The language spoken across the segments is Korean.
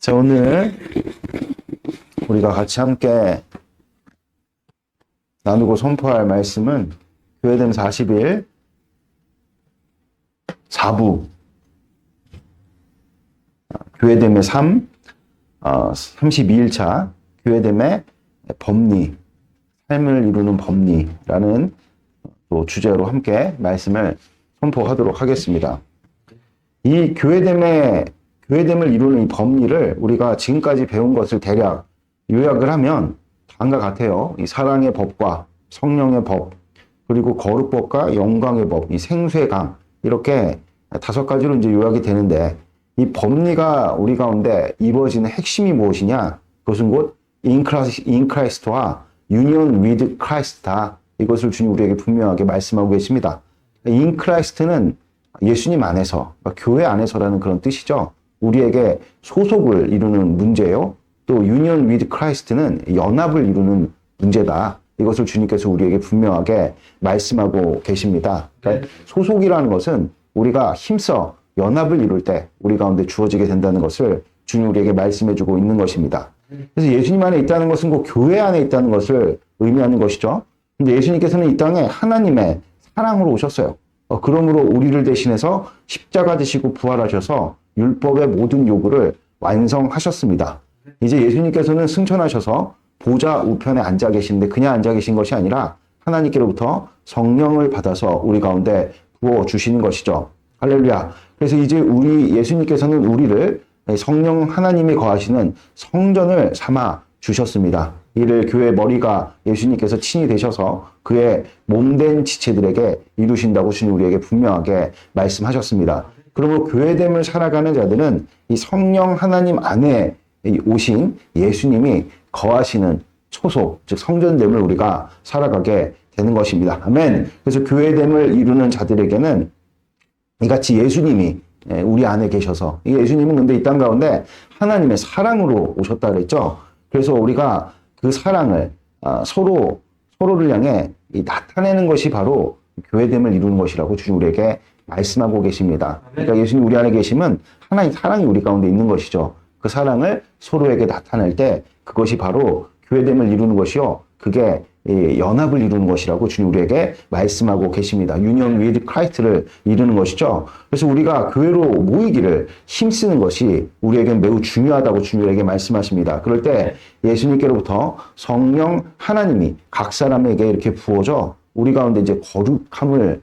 자, 오늘 우리가 같이 함께 나누고 선포할 말씀은 교회됨 40일 4부 교회됨의 32일차 교회됨의 법리, 삶을 이루는 법리라는 또 주제로 함께 말씀을 선포하도록 하겠습니다. 이 교회됨을 이루는 이 법리를 우리가 지금까지 배운 것을 대략 요약을 하면 다음과 같아요. 이 사랑의 법과 성령의 법, 그리고 거룩법과 영광의 법, 이 생수의 강, 이렇게 5가지로 이제 요약이 되는데, 이 법리가 우리 가운데 이루어지는 핵심이 무엇이냐? 그것은 곧 in Christ와 union with Christ다. 이것을 주님 우리에게 분명하게 말씀하고 계십니다. in Christ는 예수님 안에서, 그러니까 교회 안에서라는 그런 뜻이죠. 우리에게 소속을 이루는 문제요. 또 union with Christ는 연합을 이루는 문제다. 이것을 주님께서 우리에게 분명하게 말씀하고 계십니다. 그러니까 소속이라는 것은 우리가 힘써 연합을 이룰 때 우리 가운데 주어지게 된다는 것을 주님 우리에게 말씀해주고 있는 것입니다. 그래서 예수님 안에 있다는 것은 곧 교회 안에 있다는 것을 의미하는 것이죠. 근데 예수님께서는 이 땅에 하나님의 사랑으로 오셨어요. 그러므로 우리를 대신해서 십자가 지시고 부활하셔서 율법의 모든 요구를 완성하셨습니다. 이제 예수님께서는 승천하셔서 보좌 우편에 앉아 계시는데 그냥 앉아 계신 것이 아니라 하나님께로부터 성령을 받아서 우리 가운데 부어주시는 것이죠. 할렐루야. 그래서 이제 예수님께서는 우리를 성령 하나님이 거하시는 성전을 삼아 주셨습니다. 이를 교회 머리가 예수님께서 친히 되셔서 그의 몸된 지체들에게 이루신다고 주님 우리에게 분명하게 말씀하셨습니다. 그러므로 교회됨을 살아가는 자들은 이 성령 하나님 안에 오신 예수님이 거하시는 초소, 즉 성전됨을 우리가 살아가게 되는 것입니다. 아멘. 그래서 교회됨을 이루는 자들에게는 이같이 예수님이 우리 안에 계셔서, 이 예수님은 근데 이 땅 가운데 하나님의 사랑으로 오셨다 그랬죠. 그래서 우리가 그 사랑을 서로를 향해 나타내는 것이 바로 교회됨을 이루는 것이라고 주님 우리에게 말씀하고 계십니다. 그러니까 예수님 우리 안에 계시면 하나님의 사랑이 우리 가운데 있는 것이죠. 그 사랑을 서로에게 나타낼 때 그것이 바로 교회됨을 이루는 것이요. 그게 연합을 이루는 것이라고 주님 우리에게 말씀하고 계십니다. union with Christ를 이루는 것이죠. 그래서 우리가 교회로 모이기를 힘쓰는 것이 우리에게 매우 중요하다고 주님 우리에게 말씀하십니다. 그럴 때 예수님께로부터 성령 하나님이 각 사람에게 이렇게 부어져 우리 가운데 이제 거룩함을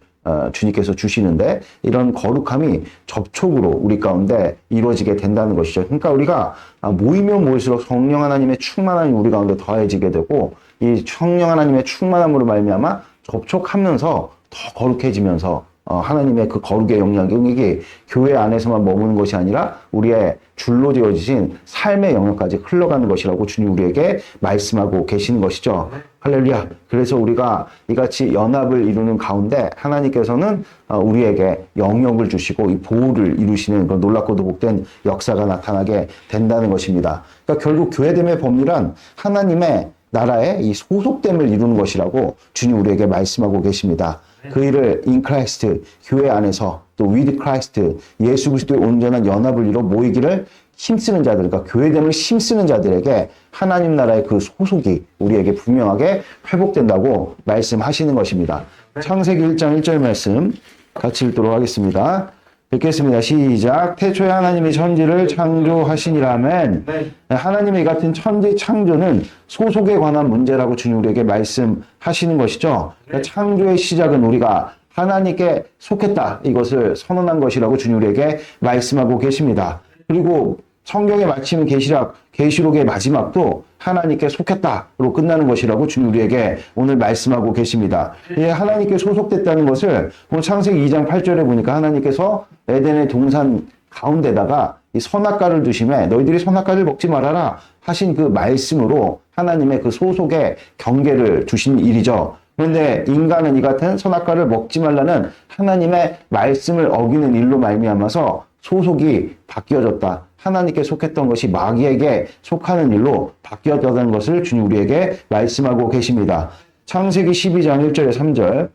주님께서 주시는데, 이런 거룩함이 접촉으로 우리 가운데 이루어지게 된다는 것이죠. 그러니까 우리가 모이면 모일수록 성령 하나님의 충만함이 우리 가운데 더해지게 되고, 이 성령 하나님의 충만함으로 말미암아 접촉하면서 더 거룩해지면서 하나님의 그 거룩의 영향력이 교회 안에서만 머무는 것이 아니라 우리의 줄로 되어지신 삶의 영역까지 흘러가는 것이라고 주님 우리에게 말씀하고 계시는 것이죠. 할렐루야. 그래서 우리가 이같이 연합을 이루는 가운데 하나님께서는 우리에게 영역을 주시고 이 보호를 이루시는 그런 놀랍고도 복된 역사가 나타나게 된다는 것입니다. 그러니까 결국 교회됨의 법리란 하나님의 나라의 이 소속됨을 이루는 것이라고 주님 우리에게 말씀하고 계십니다. 그 일을 in Christ, 교회 안에서 또 with Christ, 예수 그리스도의 온전한 연합을 이루어 모이기를 힘쓰는 자들, 그러니까 교회됨을 힘쓰는 자들에게 하나님 나라의 그 소속이 우리에게 분명하게 회복된다고 말씀하시는 것입니다. 창세기 1장 1절 말씀 같이 읽도록 하겠습니다. 읽겠습니다. 시작. 태초에 하나님이 천지를 창조하시니라면, 하나님의 같은 천지 창조는 소속에 관한 문제라고 주님 우리에게 말씀하시는 것이죠. 창조의 시작은 우리가 하나님께 속했다, 이것을 선언한 것이라고 주님 우리에게 말씀하고 계십니다. 그리고 성경의 마침은 계시록의 마지막도 하나님께 속했다로 끝나는 것이라고 주님 우리에게 오늘 말씀하고 계십니다. 하나님께 소속됐다는 것을 오늘 창세기 2장 8절에 보니까 하나님께서 에덴의 동산 가운데다가 이 선악과를 두심에 너희들이 선악과를 먹지 말아라 하신 그 말씀으로 하나님의 그 소속의 경계를 두신 일이죠. 그런데 인간은 이 같은 선악과를 먹지 말라는 하나님의 말씀을 어기는 일로 말미암아서 소속이 바뀌어졌다. 하나님께 속했던 것이 마귀에게 속하는 일로 바뀌어졌다는 것을 주님 우리에게 말씀하고 계십니다. 창세기 12장 1절에 3절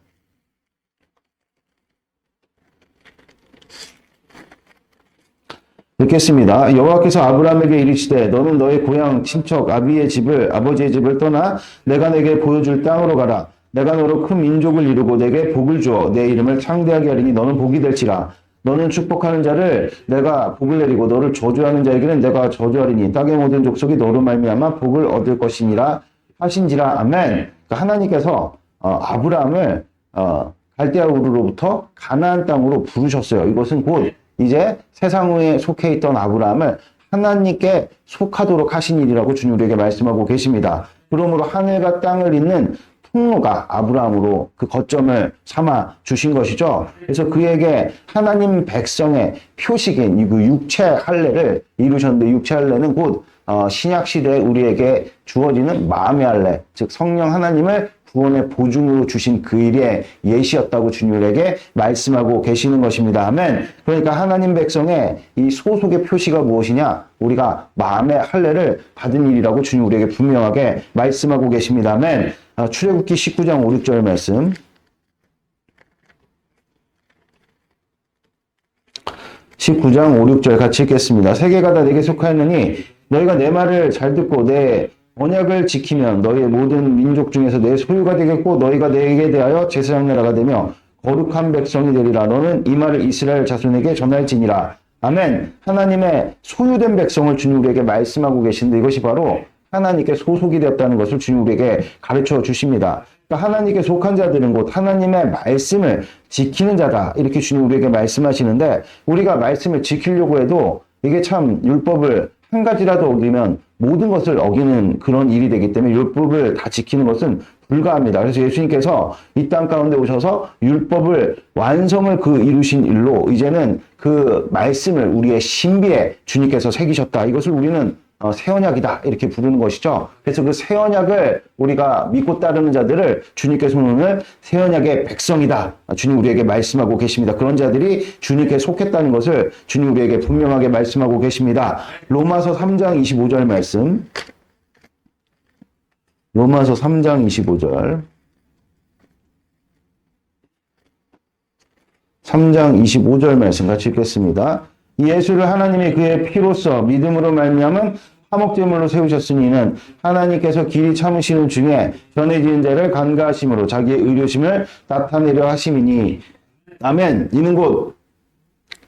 읽겠습니다. 여호와께서 아브라함에게 이르시되 너는 너의 고향 친척 아비의 집을 아버지의 집을 떠나 내가 내게 보여줄 땅으로 가라. 내가 너로 큰 민족을 이루고 내게 복을 주어 내 이름을 창대하게 하리니 너는 복이 될지라. 너는 축복하는 자를 내가 복을 내리고 너를 저주하는 자에게는 내가 저주하리니 땅의 모든 족속이 너로 말미암아 복을 얻을 것이니라 하신지라. 아멘. 그러니까 하나님께서 아브라함을 갈대아 우르로부터 가나안 땅으로 부르셨어요. 이것은 곧 이제 세상에 속해 있던 아브라함을 하나님께 속하도록 하신 일이라고 주님 우리에게 말씀하고 계십니다. 그러므로 하늘과 땅을 잇는 통로가 아브라함으로 그 거점을 삼아 주신 것이죠. 그래서 그에게 하나님 백성의 표식인 그 육체 할례를 이루셨는데, 육체 할례는 곧 신약 시대에 우리에게 주어지는 마음의 할례, 즉 성령 하나님을 구원의 보증으로 주신 그 일의 예시였다고 주님에게 말씀하고 계시는 것입니다. 아멘. 그러니까 하나님 백성의 이 소속의 표시가 무엇이냐? 우리가 마음의 할례를 받은 일이라고 주님 우리에게 분명하게 말씀하고 계십니다. 아멘. 출애굽기 19장 5, 6절 말씀. 19장 5, 6절 같이 읽겠습니다. 세계가 다 내게 속하였느니 너희가 내 말을 잘 듣고 내 언약을 지키면 너희의 모든 민족 중에서 내 소유가 되겠고 너희가 내게 대하여 제사장 나라가 되며 거룩한 백성이 되리라. 너는 이 말을 이스라엘 자손에게 전할지니라. 아멘. 하나님의 소유된 백성을 주님 우리에게 말씀하고 계신데, 이것이 바로 하나님께 소속이 되었다는 것을 주님 우리에게 가르쳐 주십니다. 그러니까 하나님께 속한 자들은 곧 하나님의 말씀을 지키는 자다, 이렇게 주님 우리에게 말씀하시는데, 우리가 말씀을 지키려고 해도 이게 참 율법을 한 가지라도 어기면 모든 것을 어기는 그런 일이 되기 때문에 율법을 다 지키는 것은 불가합니다. 그래서 예수님께서 이 땅 가운데 오셔서 율법을 완성을 이루신 일로 이제는 그 말씀을 우리의 신비에 주님께서 새기셨다. 이것을 우리는 새 언약이다, 이렇게 부르는 것이죠. 그래서 그 새 언약을 우리가 믿고 따르는 자들을 주님께서는 오늘 새 언약의 백성이다, 주님 우리에게 말씀하고 계십니다. 그런 자들이 주님께 속했다는 것을 주님 우리에게 분명하게 말씀하고 계십니다. 로마서 3장 25절 말씀. 로마서 3장 25절. 3장 25절 말씀 같이 읽겠습니다. 예수를 하나님이 그의 피로써 믿음으로 말미암은 화목제물로 세우셨으니 이는 하나님께서 길이 참으시는 중에 전에 지은 죄를 간과하심으로 자기의 의로심을 나타내려 하심이니. 아멘. 이는 곧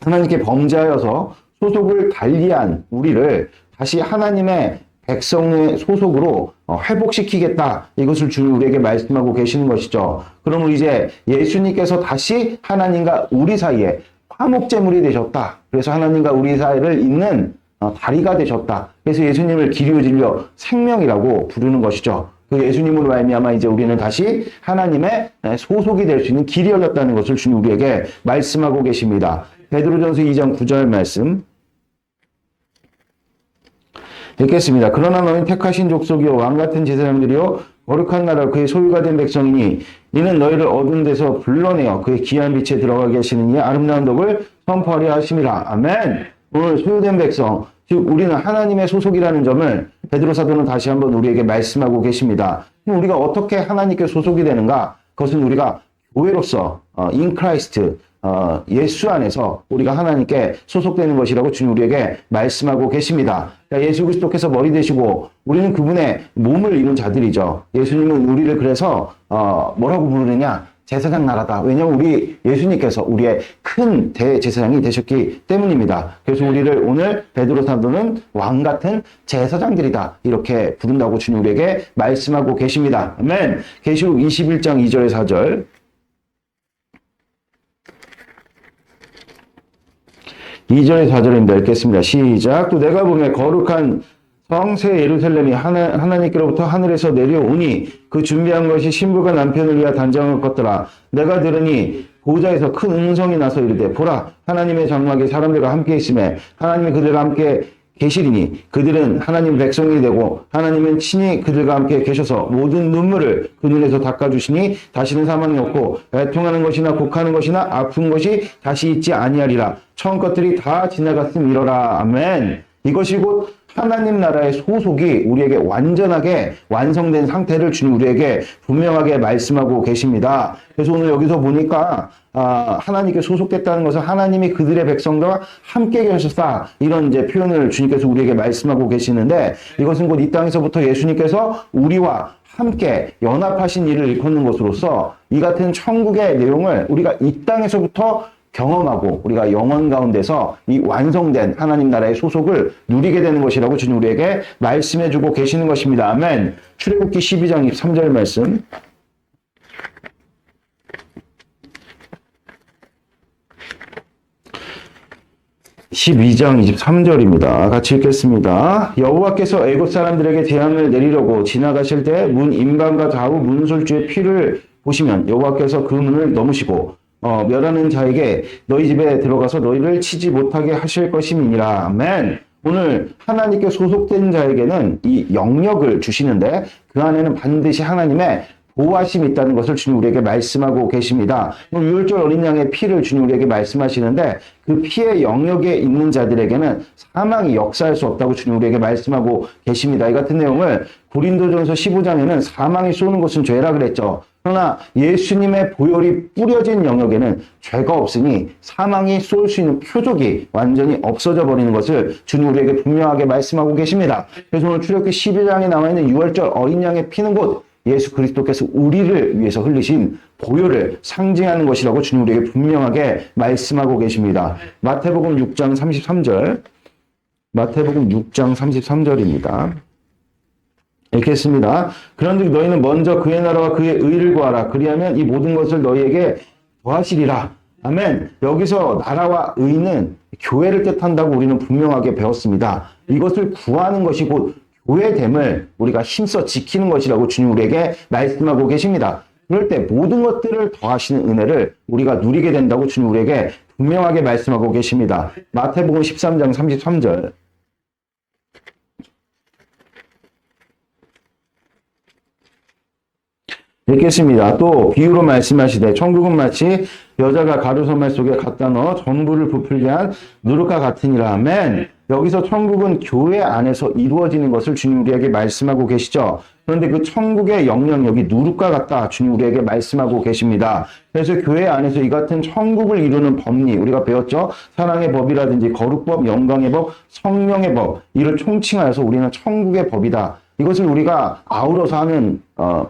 하나님께 범죄하여서 소속을 달리한 우리를 다시 하나님의 백성의 소속으로 회복시키겠다, 이것을 주님 우리에게 말씀하고 계시는 것이죠. 그러면 이제 예수님께서 다시 하나님과 우리 사이에 화목제물이 되셨다. 그래서 하나님과 우리 사이를 잇는 다리가 되셨다. 그래서 예수님을 길이요 진리요 생명이라고 부르는 것이죠. 그 예수님으로 말미암아 이제 우리는 다시 하나님의 소속이 될 수 있는 길이 열렸다는 것을 주님 우리에게 말씀하고 계십니다. 베드로전서 2장 9절 말씀 읽겠습니다. 그러나 너희는 택하신 족속이요 왕같은 제사장들이요 거룩한 나라 그의 소유가 된 백성이니 이는 너희를 어두운 데서 불러내어 그의 귀한 빛에 들어가게 하시는 이의 아름다운 덕을 선포하려 하심이라. 아멘. 오늘 소유된 백성, 즉 우리는 하나님의 소속이라는 점을 베드로 사도는 다시 한번 우리에게 말씀하고 계십니다. 우리가 어떻게 하나님께 소속이 되는가? 그것은 우리가 교회로서 in Christ, 예수 안에서 우리가 하나님께 소속되는 것이라고 주님 우리에게 말씀하고 계십니다. 예수 그리스도께서 머리 되시고 우리는 그분의 몸을 이룬 자들이죠. 예수님은 우리를 그래서 뭐라고 부르느냐? 제사장 나라다. 왜냐하면 우리 예수님께서 우리의 큰 대제사장이 되셨기 때문입니다. 그래서 우리를 오늘 베드로 사도는 왕 같은 제사장들이다, 이렇게 부른다고 주님 우리에게 말씀하고 계십니다. 아멘. 계시록 21장 2절 4절. 2절 4절입니다. 읽겠습니다. 시작. 또 내가 보매 거룩한 성새 예루살렘이 하나님께로부터 하늘에서 내려오니 그 준비한 것이 신부가 남편을 위하여 단장할 것더라. 내가 들으니 보좌에서 큰 음성이 나서 이르되 보라, 하나님의 장막에 사람들과 함께 있음에 하나님이 그들과 함께 계시리니 그들은 하나님 백성이 되고 하나님은 친히 그들과 함께 계셔서 모든 눈물을 그 눈에서 닦아주시니 다시는 사망이 없고 애통하는 것이나 곡하는 것이나 아픈 것이 다시 있지 아니하리라. 처음 것들이 다 지나갔음이로라. 아멘. 이것이 곧 하나님 나라의 소속이 우리에게 완전하게 완성된 상태를 주님 우리에게 분명하게 말씀하고 계십니다. 그래서 오늘 여기서 보니까 하나님께 소속됐다는 것은 하나님이 그들의 백성들과 함께 계셨다. 이런 이제 표현을 주님께서 우리에게 말씀하고 계시는데 이것은 곧 이 땅에서부터 예수님께서 우리와 함께 연합하신 일을 일컫는 것으로서 이 같은 천국의 내용을 우리가 이 땅에서부터 경험하고 우리가 영원 가운데서 이 완성된 하나님 나라의 소속을 누리게 되는 것이라고 주님 우리에게 말씀해주고 계시는 것입니다. 아멘. 출애굽기 12장 23절 말씀. 12장 23절입니다. 같이 읽겠습니다. 여호와께서 애굽 사람들에게 재앙을 내리려고 지나가실 때 문 임관과 좌우 문설주의 피를 보시면 여호와께서 그 문을 넘으시고 멸하는 자에게 너희 집에 들어가서 너희를 치지 못하게 하실 것임이니라. 아멘. 오늘 하나님께 소속된 자에게는 이 영역을 주시는데 그 안에는 반드시 하나님의 보호하심이 있다는 것을 주님 우리에게 말씀하고 계십니다. 유월절 어린 양의 피를 주님 우리에게 말씀하시는데 그 피의 영역에 있는 자들에게는 사망이 역사할 수 없다고 주님 우리에게 말씀하고 계십니다. 이 같은 내용을 고린도전서 15장에는 사망이 쏘는 것은 죄라 그랬죠. 그러나 예수님의 보혈이 뿌려진 영역에는 죄가 없으니 사망이 쏠 수 있는 표적이 완전히 없어져 버리는 것을 주님 우리에게 분명하게 말씀하고 계십니다. 그래서 오늘 출애굽기 12장에 나와 있는 유월절 어린 양의 피는 곧 예수 그리스도께서 우리를 위해서 흘리신 보혈을 상징하는 것이라고 주님 우리에게 분명하게 말씀하고 계십니다. 마태복음 6장 33절. 마태복음 6장 33절입니다. 읽겠습니다. 그런즉 너희는 먼저 그의 나라와 그의 의를 구하라. 그리하면 이 모든 것을 너희에게 더하시리라. 아멘. 여기서 나라와 의는 교회를 뜻한다고 우리는 분명하게 배웠습니다. 이것을 구하는 것이 곧 교회됨을 우리가 힘써 지키는 것이라고 주님 우리에게 말씀하고 계십니다. 그럴 때 모든 것들을 더하시는 은혜를 우리가 누리게 된다고 주님 우리에게 분명하게 말씀하고 계십니다. 마태복음 13장 33절. 읽겠습니다. 또 비유로 말씀하시되 천국은 마치 여자가 가루서말 속에 갖다 넣어 전부를 부풀게 한 누룩과 같으니라. 아멘. 여기서 천국은 교회 안에서 이루어지는 것을 주님 우리에게 말씀하고 계시죠. 그런데 그 천국의 영향력이 누룩과 같다. 주님 우리에게 말씀하고 계십니다. 그래서 교회 안에서 이 같은 천국을 이루는 법리, 우리가 배웠죠. 사랑의 법이라든지 거룩법, 영광의 법, 성령의 법, 이를 총칭하여서 우리는 천국의 법이다. 이것을 우리가 아우러서 하는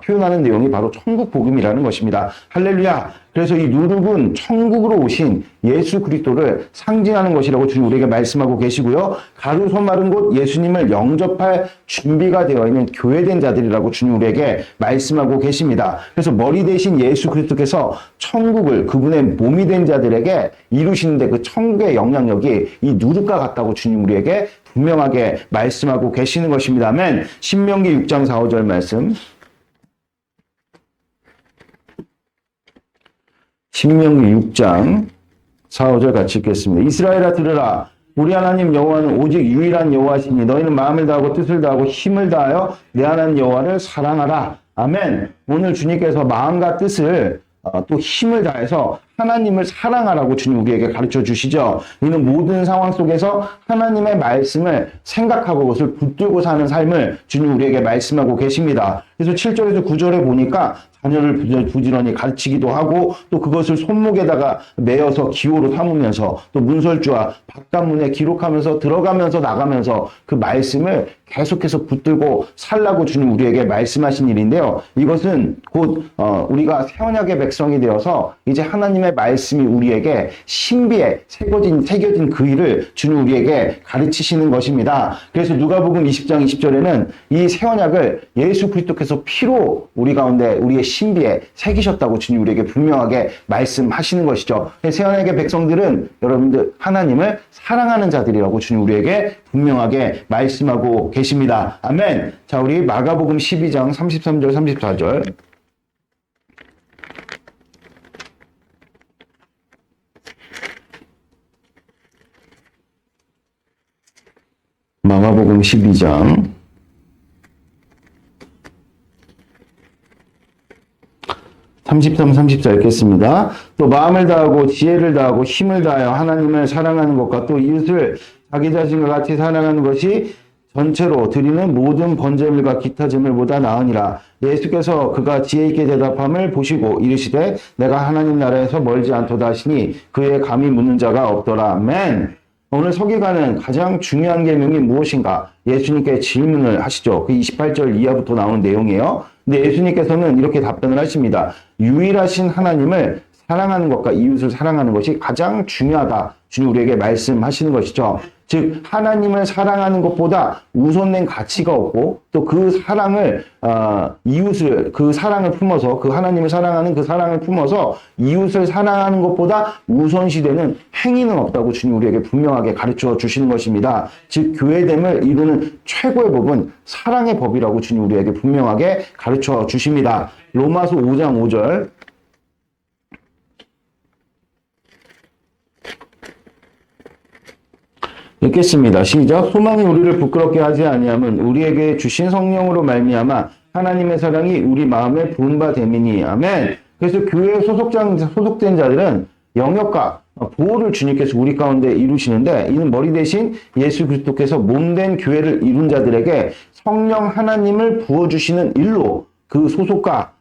표현하는 내용이 바로 천국 복음이라는 것입니다. 할렐루야. 그래서 이 누룩은 천국으로 오신 예수 그리스도를 상징하는 것이라고 주님 우리에게 말씀하고 계시고요. 가루소말은 곧 예수님을 영접할 준비가 되어 있는 교회된 자들이라고 주님 우리에게 말씀하고 계십니다. 그래서 머리 대신 예수 그리스도께서 천국을 그분의 몸이 된 자들에게 이루시는데 그 천국의 영향력이 이 누룩과 같다고 주님 우리에게 분명하게 말씀하고 계시는 것입니다. 아멘. 신명기 6장 4, 5절 말씀. 신명기 6장 4, 5절 같이 읽겠습니다. 이스라엘아 들으라. 우리 하나님 여호와는 오직 유일한 여호와시니 너희는 마음을 다하고 뜻을 다하고 힘을 다하여 내 하나님 여호와를 사랑하라. 아멘. 오늘 주님께서 마음과 뜻을 또 힘을 다해서 하나님을 사랑하라고 주님 우리에게 가르쳐 주시죠. 이는 모든 상황 속에서 하나님의 말씀을 생각하고 그것을 붙들고 사는 삶을 주님 우리에게 말씀하고 계십니다. 그래서 7절에서 9절에 보니까 자녀를 부지런히 가르치기도 하고 또 그것을 손목에다가 매어서 기호로 삼으면서 또 문설주와 바깥문에 기록하면서 들어가면서 나가면서 그 말씀을 계속해서 붙들고 살라고 주님 우리에게 말씀하신 일인데요. 이것은 곧 우리가 새 언약의 백성이 되어서 이제 하나님의 말씀이 우리에게 신비에 새겨진 그 일을 주님 우리에게 가르치시는 것입니다. 그래서 누가복음 20장 20절에는 이 새 언약을 예수 그리스도께서 피로 우리 가운데 우리의 신비에 새기셨다고 주님 우리에게 분명하게 말씀하시는 것이죠. 새 언약의 백성들은 여러분들 하나님을 사랑하는 자들이라고 주님 우리에게 분명하게 말씀하고 계십니다. 아멘. 자, 우리 마가복음 12장 33절 34절. 마가복음 12장 33, 34 읽겠습니다. 또 마음을 다하고 지혜를 다하고 힘을 다하여 하나님을 사랑하는 것과 또 이웃을 자기 자신과 같이 사랑하는 것이 전체로 드리는 모든 번제물과 기타 제물보다 나으니라. 예수께서 그가 지혜 있게 대답함을 보시고 이르시되 내가 하나님 나라에서 멀지 않도다 하시니 그의 감히 묻는 자가 없더라. 아멘. 오늘 서기관은 가장 중요한 계명이 무엇인가? 예수님께 질문을 하시죠. 그 28절 이하부터 나오는 내용이에요. 근데 예수님께서는 이렇게 답변을 하십니다. 유일하신 하나님을 사랑하는 것과 이웃을 사랑하는 것이 가장 중요하다. 주님 우리에게 말씀하시는 것이죠. 즉 하나님을 사랑하는 것보다 우선된 가치가 없고 또 그 사랑을 이웃을 그 사랑을 품어서 그 하나님을 사랑하는 그 사랑을 품어서 이웃을 사랑하는 것보다 우선시되는 행위는 없다고 주님 우리에게 분명하게 가르쳐 주시는 것입니다. 즉 교회됨을 이루는 최고의 법은 사랑의 법이라고 주님 우리에게 분명하게 가르쳐 주십니다. 로마서 5장 5절 읽겠습니다. 시작. 소망이 우리를 부끄럽게 하지 아니함은 우리에게 주신 성령으로 말미암아 하나님의 사랑이 우리 마음에 부은 바 됨이니. 아멘. 그래서 교회에 소속된 자들은 영역과 보호를 주님께서 우리 가운데 이루시는데 이는 머리 대신 예수 그리스도께서 몸된 교회를 이룬 자들에게 성령 하나님을 부어주시는 일로 그 소속과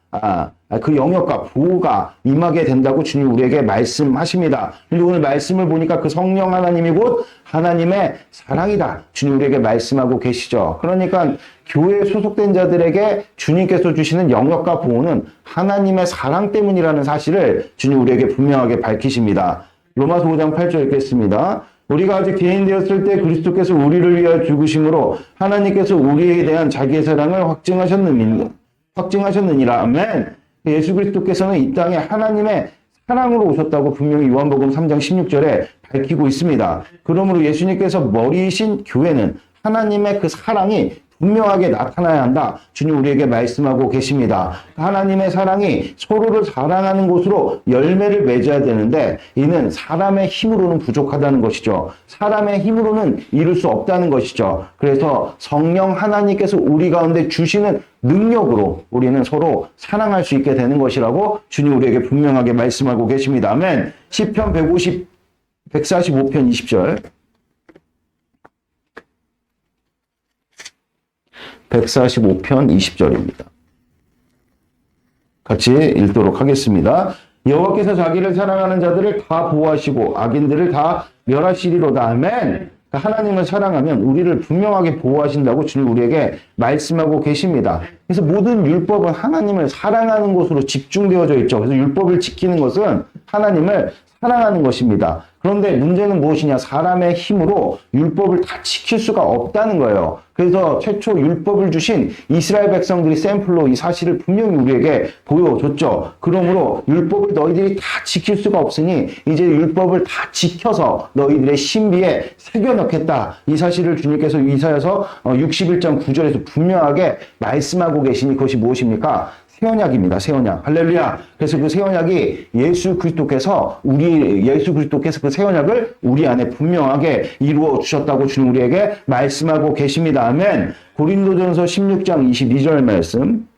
그 영역과 보호가 임하게 된다고 주님 우리에게 말씀하십니다. 근데 오늘 말씀을 보니까 그 성령 하나님이 곧 하나님의 사랑이다. 주님 우리에게 말씀하고 계시죠. 그러니까 교회에 소속된 자들에게 주님께서 주시는 영역과 보호는 하나님의 사랑 때문이라는 사실을 주님 우리에게 분명하게 밝히십니다. 로마서 5장 8절 읽겠습니다. 우리가 아직 죄인 되었을 때 그리스도께서 우리를 위하여 죽으심으로 하나님께서 우리에 대한 자기의 사랑을 확증하셨느니라. 아멘. 예수 그리스도께서는 이 땅에 하나님의 사랑으로 오셨다고 분명히 요한복음 3장 16절에 밝히고 있습니다. 그러므로 예수님께서 머리이신 교회는 하나님의 그 사랑이 분명하게 나타나야 한다. 주님 우리에게 말씀하고 계십니다. 하나님의 사랑이 서로를 사랑하는 곳으로 열매를 맺어야 되는데 이는 사람의 힘으로는 부족하다는 것이죠. 사람의 힘으로는 이룰 수 없다는 것이죠. 그래서 성령 하나님께서 우리 가운데 주시는 능력으로 우리는 서로 사랑할 수 있게 되는 것이라고 주님 우리에게 분명하게 말씀하고 계십니다. 아멘. 시편 145편 20절 145편 20절입니다. 같이 읽도록 하겠습니다. 여호와께서 자기를 사랑하는 자들을 다 보호하시고 악인들을 다 멸하시리로다. 아멘. 하나님을 사랑하면 우리를 분명하게 보호하신다고 주님 우리에게 말씀하고 계십니다. 그래서 모든 율법은 하나님을 사랑하는 것으로 집중되어져 있죠. 그래서 율법을 지키는 것은 하나님을 사랑하는 것입니다. 그런데 문제는 무엇이냐? 사람의 힘으로 율법을 다 지킬 수가 없다는 거예요. 그래서 최초 율법을 주신 이스라엘 백성들이 샘플로 이 사실을 분명히 우리에게 보여줬죠. 그러므로 율법을 너희들이 다 지킬 수가 없으니 이제 율법을 다 지켜서 너희들의 신비에 새겨넣겠다. 이 사실을 주님께서 이사야서 61장 9절에서 분명하게 말씀하고 계시니 그것이 무엇입니까? 새 언약입니다. 새 언약. 할렐루야. 그래서 그 새 언약이 예수 그리스도께서 그 새 언약을 우리 안에 분명하게 이루어 주셨다고 주님 우리에게 말씀하고 계십니다. 아멘. 고린도전서 16장 22절 말씀.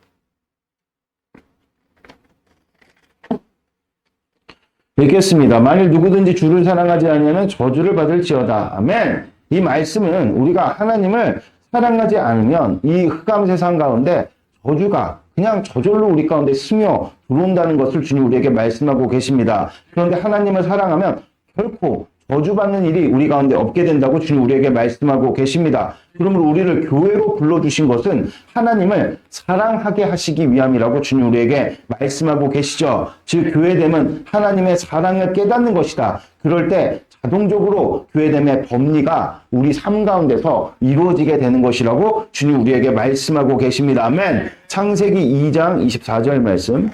읽겠습니다. 만일 누구든지 주를 사랑하지 아니하면 저주를 받을지어다. 아멘. 이 말씀은 우리가 하나님을 사랑하지 않으면 이 흑암 세상 가운데 저주가 그냥 저절로 우리 가운데 스며 들어온다는 것을 주님 우리에게 말씀하고 계십니다. 그런데 하나님을 사랑하면 결코 저주받는 일이 우리 가운데 없게 된다고 주님 우리에게 말씀하고 계십니다. 그러므로 우리를 교회로 불러주신 것은 하나님을 사랑하게 하시기 위함이라고 주님 우리에게 말씀하고 계시죠. 즉 교회됨은 하나님의 사랑을 깨닫는 것이다. 그럴 때 자동적으로 교회됨의 법리가 우리 삶 가운데서 이루어지게 되는 것이라고 주님 우리에게 말씀하고 계십니다. 아멘. 창세기 2장 24절 말씀.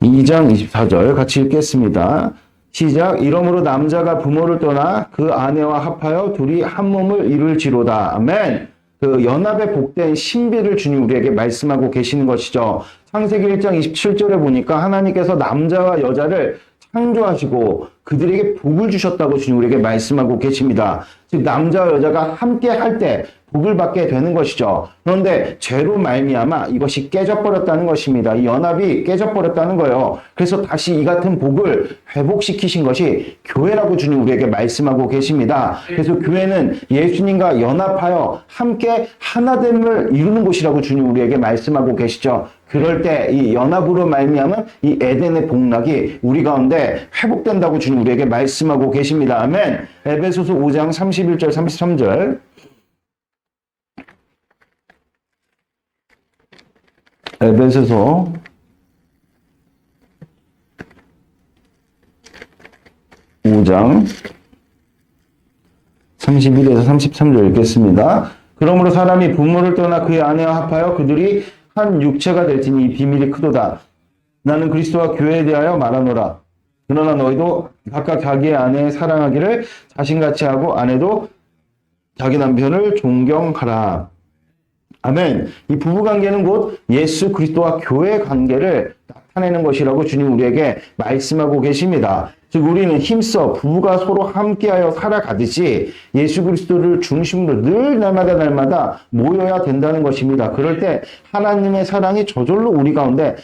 (2장 24절) 같이 읽겠습니다. 시작. 이러므로 남자가 부모를 떠나 그 아내와 합하여 둘이 한 몸을 이룰지로다. 아멘. 그 연합의 복된 신비를 주님 우리에게 말씀하고 계시는 것이죠. 창세기 1장 27절에 보니까 하나님께서 남자와 여자를 창조하시고 그들에게 복을 주셨다고 주님 우리에게 말씀하고 계십니다. 즉 남자와 여자가 함께 할 때 복을 받게 되는 것이죠. 그런데 죄로 말미암아 이것이 깨져버렸다는 것입니다. 이 연합이 깨져버렸다는 거예요. 그래서 다시 이 같은 복을 회복시키신 것이 교회라고 주님 우리에게 말씀하고 계십니다. 그래서 교회는 예수님과 연합하여 함께 하나됨을 이루는 곳이라고 주님 우리에게 말씀하고 계시죠. 그럴 때 이 연합으로 말미암은 이 에덴의 복락이 우리 가운데 회복된다고 주님 우리에게 말씀하고 계십니다. 아멘. 에베소서 5장 31절 33절. 에베소서 5장 31에서 33절 읽겠습니다. 그러므로 사람이 부모를 떠나 그의 아내와 합하여 그들이 한 육체가 될지니 이 비밀이 크도다. 나는 그리스도와 교회에 대하여 말하노라. 그러나 너희도 각각 자기의 아내 사랑하기를 자신같이 하고 아내도 자기 남편을 존경하라. 아멘. 이 부부관계는 곧 예수 그리스도와 교회의 관계를 나타내는 것이라고 주님 우리에게 말씀하고 계십니다. 즉 우리는 힘써 부부가 서로 함께하여 살아가듯이 예수 그리스도를 중심으로 늘 날마다 모여야 된다는 것입니다. 그럴 때 하나님의 사랑이 저절로 우리 가운데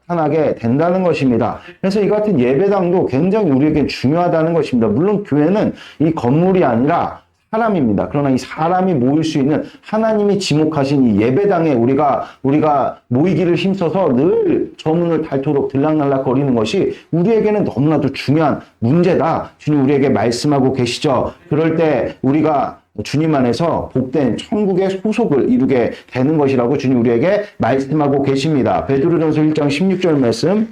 나타나게 된다는 것입니다. 그래서 이 같은 예배당도 굉장히 우리에게 중요하다는 것입니다. 물론 교회는 이 건물이 아니라 사람입니다. 그러나 이 사람이 모일 수 있는 하나님이 지목하신 이 예배당에 우리가 모이기를 힘써서 늘 저 문을 닳도록 들락날락 거리는 것이 우리에게는 너무나도 중요한 문제다. 주님 우리에게 말씀하고 계시죠. 그럴 때 우리가 주님 안에서 복된 천국의 소속을 이루게 되는 것이라고 주님 우리에게 말씀하고 계십니다. 베드로전서 1장 16절 말씀.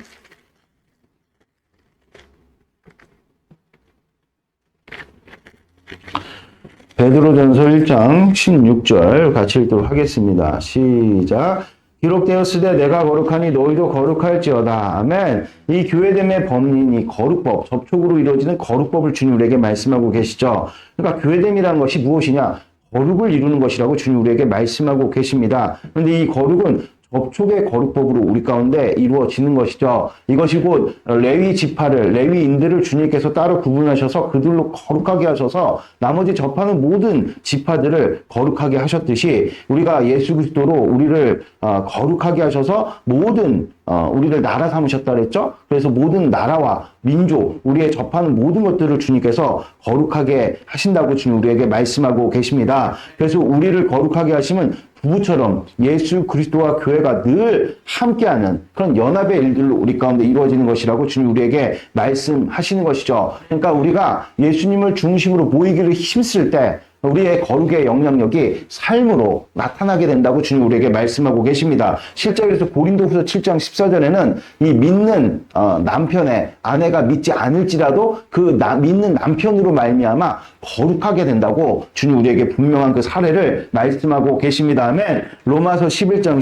베드로전서 1장 16절 같이 읽도록 하겠습니다. 시작. 기록되었으되 내가 거룩하니 너희도 거룩할지어다. 아멘. 이 교회됨의 법리인 이 거룩법, 접촉으로 이루어지는 거룩법을 주님 우리에게 말씀하고 계시죠. 그러니까 교회됨이라는 것이 무엇이냐? 거룩을 이루는 것이라고 주님 우리에게 말씀하고 계십니다. 그런데 이 거룩은 접촉의 거룩법으로 우리 가운데 이루어지는 것이죠. 이것이 곧 레위 지파를, 레위인들을 주님께서 따로 구분하셔서 그들로 거룩하게 하셔서 나머지 접하는 모든 지파들을 거룩하게 하셨듯이 우리가 예수 그리스도로 우리를 거룩하게 하셔서 모든 우리를 나라 삼으셨다 그랬죠? 그래서 모든 나라와 민족, 우리의 접하는 모든 것들을 주님께서 거룩하게 하신다고 주님 우리에게 말씀하고 계십니다. 그래서 우리를 거룩하게 하시면 부부처럼 예수 그리스도와 교회가 늘 함께하는 그런 연합의 일들로 우리 가운데 이루어지는 것이라고 주님 우리에게 말씀하시는 것이죠. 그러니까 우리가 예수님을 중심으로 모이기를 힘쓸 때 우리의 거룩의 영향력이 삶으로 나타나게 된다고 주님 우리에게 말씀하고 계십니다. 실제 그래서 고린도후서 7장 14절에는 이 믿는 남편의 아내가 믿지 않을지라도 그 믿는 남편으로 말미암아 거룩하게 된다고 주님 우리에게 분명한 그 사례를 말씀하고 계십니다. 아멘. 로마서 11장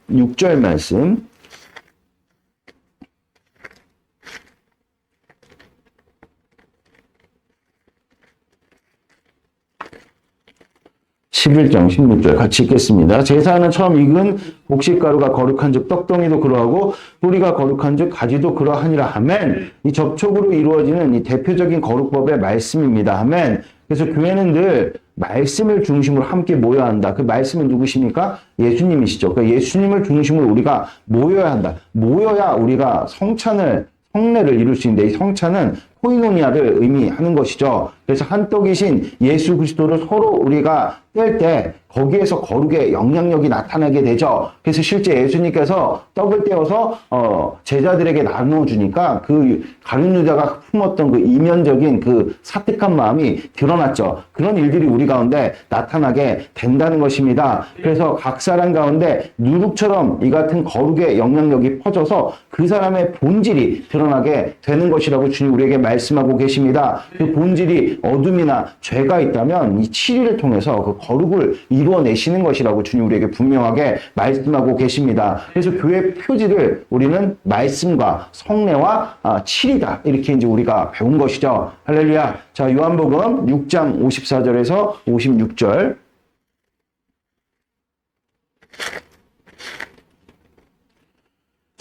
16절 말씀. 11장 16절 같이 읽겠습니다. 제사는 처음 익은 곡식가루가 거룩한 즉 떡덩이도 그러하고 뿌리가 거룩한 즉 가지도 그러하니라. 아멘. 이 접촉으로 이루어지는 이 대표적인 거룩법의 말씀입니다. 아멘. 그래서 교회는 늘 말씀을 중심으로 함께 모여야 한다. 그 말씀은 누구십니까? 예수님이시죠. 그러니까 예수님을 중심으로 우리가 모여야 한다. 모여야 우리가 성례를 이룰 수 있는데 이 성찬은 코이노니아를 의미하는 것이죠. 그래서 한 떡이신 예수 그리스도를 서로 우리가 뗄 때 거기에서 거룩의 영향력이 나타나게 되죠. 그래서 실제 예수님께서 떡을 떼어서 제자들에게 나눠주니까 그 가룟 유다가 품었던 그 이면적인 그 사특한 마음이 드러났죠. 그런 일들이 우리 가운데 나타나게 된다는 것입니다. 그래서 각 사람 가운데 누룩처럼 이 같은 거룩의 영향력이 퍼져서 그 사람의 본질이 드러나게 되는 것이라고 주님 우리에게 말씀하고 계십니다. 그 본질이 어둠이나 죄가 있다면 이 치리를 통해서 그 거룩을 이루어내시는 것이라고 주님 우리에게 분명하게 말씀하고 계십니다. 그래서 교회 표지를 우리는 말씀과 성례와 치리다 이렇게 이제 우리가 배운 것이죠. 할렐루야. 자, 요한복음 6장 54절에서 56절.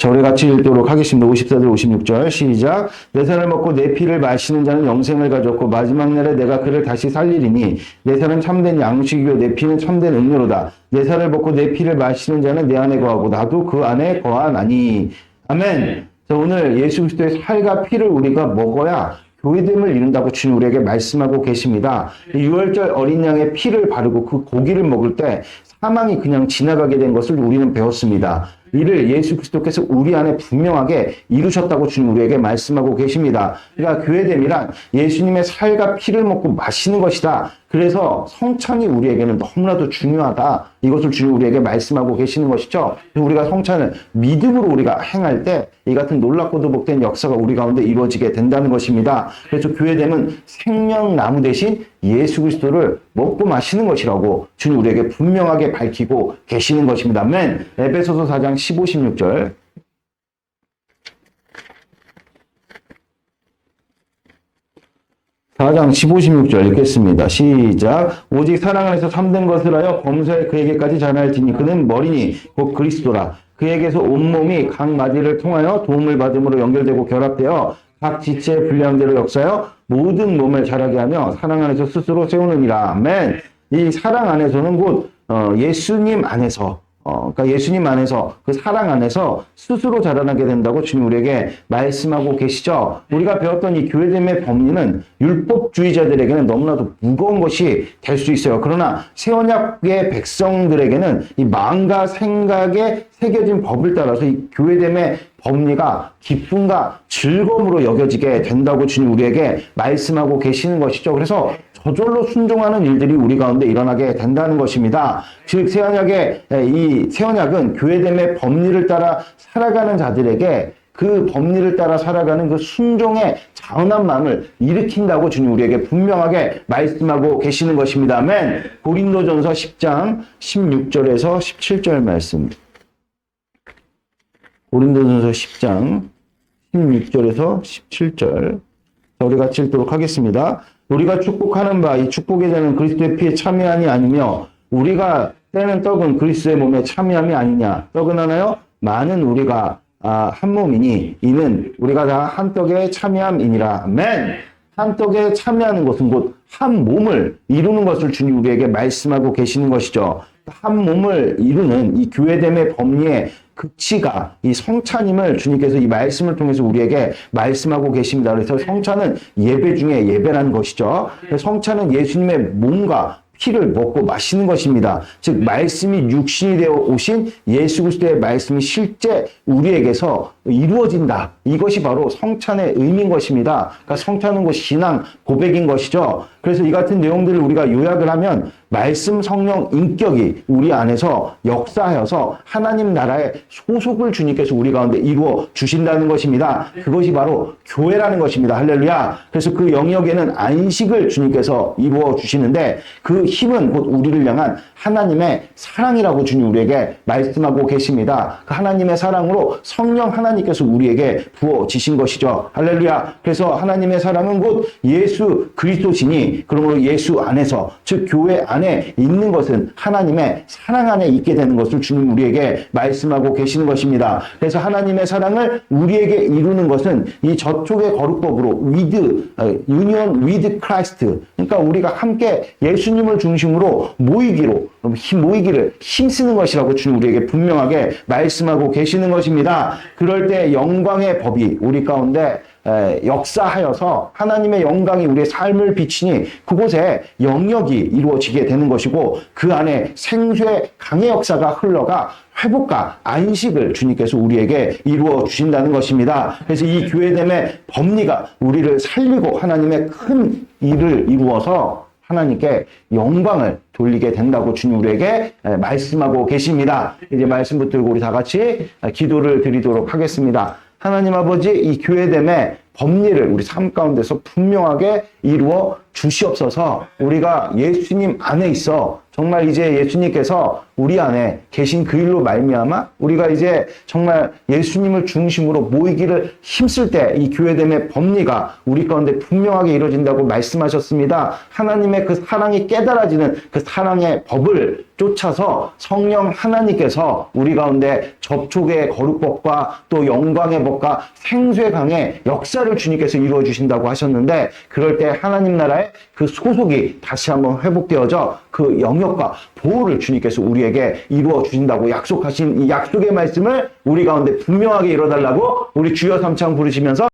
자, 우리 같이 읽도록 하겠습니다. 54절 56절 시작. 내 살을 먹고 내 피를 마시는 자는 영생을 가졌고 마지막 날에 내가 그를 다시 살리리니 내 살은 참된 양식이요 내 피는 참된 음료로다. 내 살을 먹고 내 피를 마시는 자는 내 안에 거하고 나도 그 안에 거하나니. 아멘. 자, 오늘 예수 그리스도의 살과 피를 우리가 먹어야 교회됨을 이룬다고 주님 우리에게 말씀하고 계십니다. 유월절 어린 양의 피를 바르고 그 고기를 먹을 때 사망이 그냥 지나가게 된 것을 우리는 배웠습니다. 이를 예수 그리스도께서 우리 안에 분명하게 이루셨다고 주님 우리에게 말씀하고 계십니다. 그러니까 교회됨이란 예수님의 살과 피를 먹고 마시는 것이다. 그래서 성찬이 우리에게는 너무나도 중요하다. 이것을 주님 우리에게 말씀하고 계시는 것이죠. 우리가 성찬을 믿음으로 우리가 행할 때 이 같은 놀랍고도 복된 역사가 우리 가운데 이루어지게 된다는 것입니다. 그래서 교회됨은 생명나무 대신 예수 그리스도를 먹고 마시는 것이라고 주님 우리에게 분명하게 밝히고 계시는 것입니다. 아멘. 에베소서 4장 15, 16절. 4장 15, 16절 읽겠습니다. 시작. 오직 사랑 안에서 참된 것을 하여 범사에 그에게까지 전할지니 그는 머리니 곧 그리스도라. 그에게서 온몸이 각 마디를 통하여 도움을 받음으로 연결되고 결합되어 각 지체의 분량대로 역사하여 모든 몸을 자라게 하며 사랑 안에서 스스로 세우느니라. 아멘. 이 사랑 안에서는 곧 예수님 안에서 그러니까 예수님 안에서 그 사랑 안에서 스스로 자라나게 된다고 주님 우리에게 말씀하고 계시죠. 우리가 배웠던 이 교회됨의 법리는 율법주의자들에게는 너무나도 무거운 것이 될 수 있어요. 그러나 새 언약의 백성들에게는 이 마음과 생각에 새겨진 법을 따라서 이 교회됨의 법리가 기쁨과 즐거움으로 여겨지게 된다고 주님 우리에게 말씀하고 계시는 것이죠. 그래서 저절로 순종하는 일들이 우리 가운데 일어나게 된다는 것입니다. 즉 새언약의 이 새언약은 교회됨의 법리를 따라 살아가는 자들에게 그 법리를 따라 살아가는 그 순종의 자원한 마음을 일으킨다고 주님 우리에게 분명하게 말씀하고 계시는 것입니다. 아멘. 고린도전서 10장 16절에서 17절 말씀. 고린도전서 10장 16절에서 17절. 우리 같이 읽도록 하겠습니다. 우리가 축복하는 바 이 축복의 자는 그리스도의 피에 참여함이 아니며 우리가 떼는 떡은 그리스도의 몸에 참여함이 아니냐. 떡은 하나요? 많은 우리가 한 몸이니 이는 우리가 다 한 떡에 참여함이니라. 아멘. 한 떡에 참여하는 것은 곧 한 몸을 이루는 것을 주님 우리에게 말씀하고 계시는 것이죠. 한 몸을 이루는 이 교회됨의 법리의 극치가 이 성찬임을 주님께서 이 말씀을 통해서 우리에게 말씀하고 계십니다. 그래서 성찬은 예배 중에 예배라는 것이죠. 성찬은 예수님의 몸과 피를 먹고 마시는 것입니다. 즉 말씀이 육신이 되어 오신 예수 그리스도의 말씀이 실제 우리에게서 이루어진다. 이것이 바로 성찬의 의미인 것입니다. 그러니까 성찬은 곧 신앙 고백인 것이죠. 그래서 이 같은 내용들을 우리가 요약을 하면 말씀 성령 인격이 우리 안에서 역사하여서 하나님 나라의 소속을 주님께서 우리 가운데 이루어 주신다는 것입니다. 그것이 바로 교회라는 것입니다. 할렐루야. 그래서 그 영역에는 안식을 주님께서 이루어 주시는데 그 힘은 곧 우리를 향한 하나님의 사랑이라고 주님 우리에게 말씀하고 계십니다. 그 하나님의 사랑으로 성령 하나님께서 우리에게 부어지신 것이죠. 할렐루야. 그래서 하나님의 사랑은 곧 예수 그리스도시니 그러므로 예수 안에서 즉 교회 안에 있는 것은 하나님의 사랑 안에 있게 되는 것을 주님 우리에게 말씀하고 계시는 것입니다. 그래서 하나님의 사랑을 우리에게 이루는 것은 이 저촉의 거룩법으로 union with Christ 그러니까 우리가 함께 예수님을 중심으로 모이기를 힘쓰는 것이라고 주님 우리에게 분명하게 말씀하고 계시는 것입니다. 그럴 때 영광의 법이 우리 가운데 역사하여서 하나님의 영광이 우리의 삶을 비치니 그곳에 영역이 이루어지게 되는 것이고 그 안에 생수의 강의 역사가 흘러가 회복과 안식을 주님께서 우리에게 이루어 주신다는 것입니다. 그래서 이 교회됨의 법리가 우리를 살리고 하나님의 큰 일을 이루어서 하나님께 영광을 돌리게 된다고 주님 우리에게 말씀하고 계십니다. 이제 말씀 붙들고 우리 다 같이 기도를 드리도록 하겠습니다. 하나님 아버지 이 교회됨의 법리를 우리 삶 가운데서 분명하게 이루어 주시옵소서. 우리가 예수님 안에 있어 정말 이제 예수님께서 우리 안에 계신 그 일로 말미암아 우리가 이제 정말 예수님을 중심으로 모이기를 힘쓸 때 이 교회됨의 법리가 우리 가운데 분명하게 이루어진다고 말씀하셨습니다. 하나님의 그 사랑이 깨달아지는 그 사랑의 법을 쫓아서 성령 하나님께서 우리 가운데 접촉의 거룩법과 또 영광의 법과 생수의 강의 역사를 주님께서 이루어 주신다고 하셨는데, 그럴 때 하나님 나라의 그 소속이 다시 한번 회복되어져 그 영역과 보호를 주님께서 우리에게 이루어 주신다고 약속하신 이 약속의 말씀을 우리 가운데 분명하게 이뤄달라고 우리 주여 삼창 부르시면서